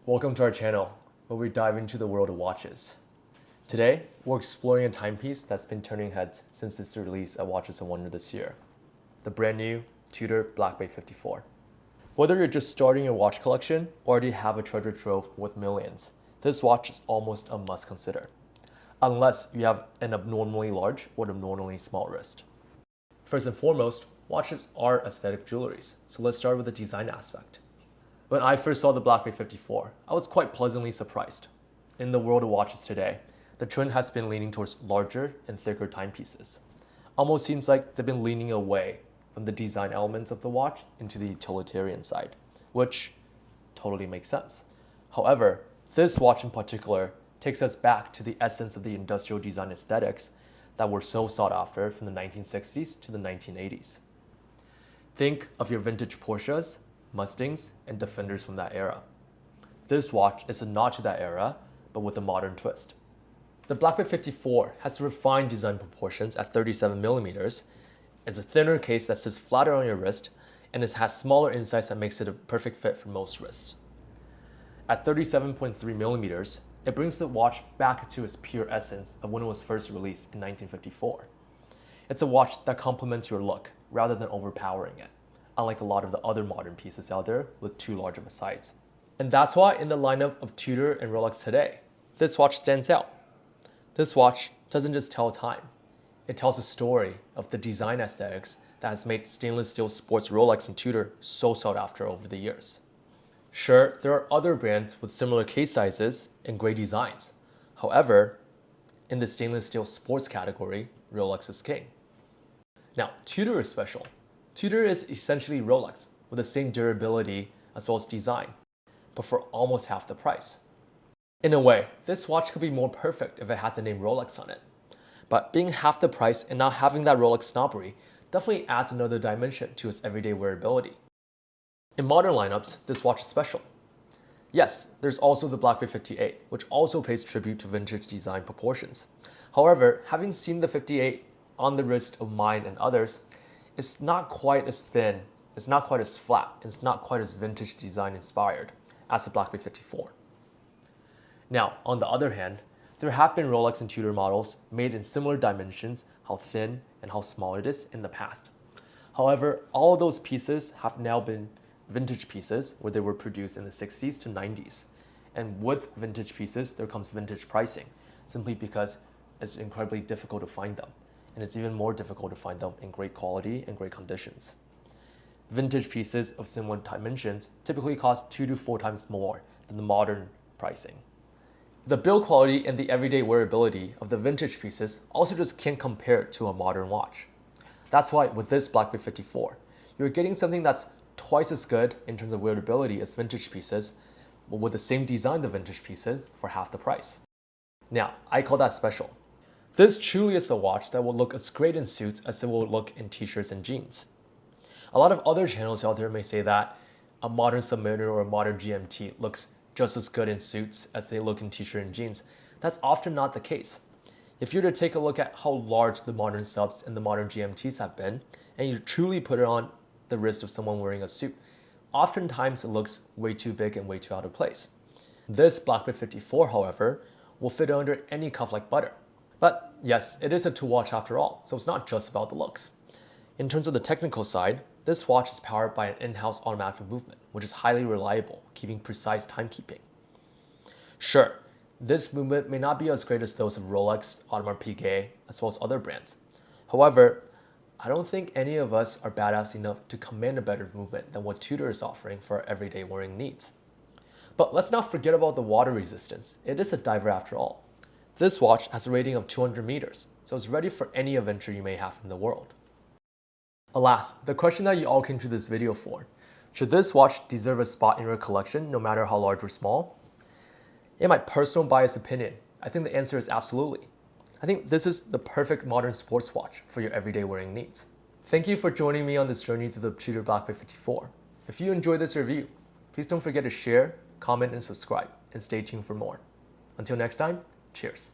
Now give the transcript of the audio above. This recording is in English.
Welcome to our channel, where we dive into the world of watches. Today, we're exploring a timepiece that's been turning heads since its release at Watches and Wonder this year, the brand new Tudor Black Bay 54. Whether you're just starting your watch collection or already have a treasure trove worth millions, this watch is almost a must consider, unless you have an abnormally large or abnormally small wrist. First and foremost, watches are aesthetic jewelries, so let's start with the design aspect. When I first saw the Black Bay 54, I was quite pleasantly surprised. In the world of watches today, the trend has been leaning towards larger and thicker timepieces. Almost seems like they've been leaning away from the design elements of the watch into the utilitarian side, which totally makes sense. However, this watch in particular takes us back to the essence of the industrial design aesthetics that were so sought after from the 1960s to the 1980s. Think of your vintage Porsches, Mustangs, and Defenders from that era. This watch is a nod to that era, but with a modern twist. The Black Bay 54 has refined design proportions at 37mm. It's a thinner case that sits flatter on your wrist, and it has smaller insides that makes it a perfect fit for most wrists. At 37.3mm, it brings the watch back to its pure essence of when it was first released in 1954. It's a watch that complements your look rather than overpowering it, unlike a lot of the other modern pieces out there with too large of a size. And that's why in the lineup of Tudor and Rolex today, this watch stands out. This watch doesn't just tell time, it tells a story of the design aesthetics that has made stainless steel sports Rolex and Tudor so sought after over the years. Sure, there are other brands with similar case sizes and great designs. However, in the stainless steel sports category, Rolex is king. Now, Tudor is special. Tudor is essentially Rolex with the same durability as well as design, but for almost half the price. In a way, this watch could be more perfect if it had the name Rolex on it. But being half the price and not having that Rolex snobbery definitely adds another dimension to its everyday wearability. In modern lineups, this watch is special. Yes, there's also the Black Bay 58, which also pays tribute to vintage design proportions. However, having seen the 58 on the wrist of mine and others, it's not quite as thin, it's not quite as flat, it's not quite as vintage design inspired as the Black Bay 54. Now, on the other hand, there have been Rolex and Tudor models made in similar dimensions, how thin and how small it is in the past. However, all of those pieces have now been vintage pieces where they were produced in the 60s to 90s. And with vintage pieces, there comes vintage pricing, simply because it's incredibly difficult to find them. And it's even more difficult to find them in great quality and great conditions. Vintage pieces of similar dimensions typically cost 2 to 4 times more than the modern pricing. The build quality and the everyday wearability of the vintage pieces also just can't compare to a modern watch. That's why with this Black Bay 54, you're getting something that's twice as good in terms of wearability as vintage pieces, but with the same design of vintage pieces for half the price. Now, I call that special. This truly is a watch that will look as great in suits as it will look in t-shirts and jeans. A lot of other channels out there may say that a modern Submariner or a modern GMT looks just as good in suits as they look in t-shirt and jeans. That's often not the case. If you were to take a look at how large the modern subs and the modern GMTs have been, and you truly put it on the wrist of someone wearing a suit, oftentimes it looks way too big and way too out of place. This Black Bay 54, however, will fit under any cuff like butter. But yes, it is a tool watch after all, so it's not just about the looks. In terms of the technical side, this watch is powered by an in-house automatic movement, which is highly reliable, keeping precise timekeeping. Sure, this movement may not be as great as those of Rolex, Audemars Piguet, as well as other brands. However, I don't think any of us are badass enough to command a better movement than what Tudor is offering for our everyday wearing needs. But let's not forget about the water resistance. It is a diver after all. This watch has a rating of 200 meters, so it's ready for any adventure you may have in the world. Alas, the question that you all came to this video for, should this watch deserve a spot in your collection no matter how large or small? In my personal biased opinion, I think the answer is absolutely. I think this is the perfect modern sports watch for your everyday wearing needs. Thank you for joining me on this journey through the Tudor Black Bay 54. If you enjoyed this review, please don't forget to share, comment, and subscribe, and stay tuned for more. Until next time, cheers.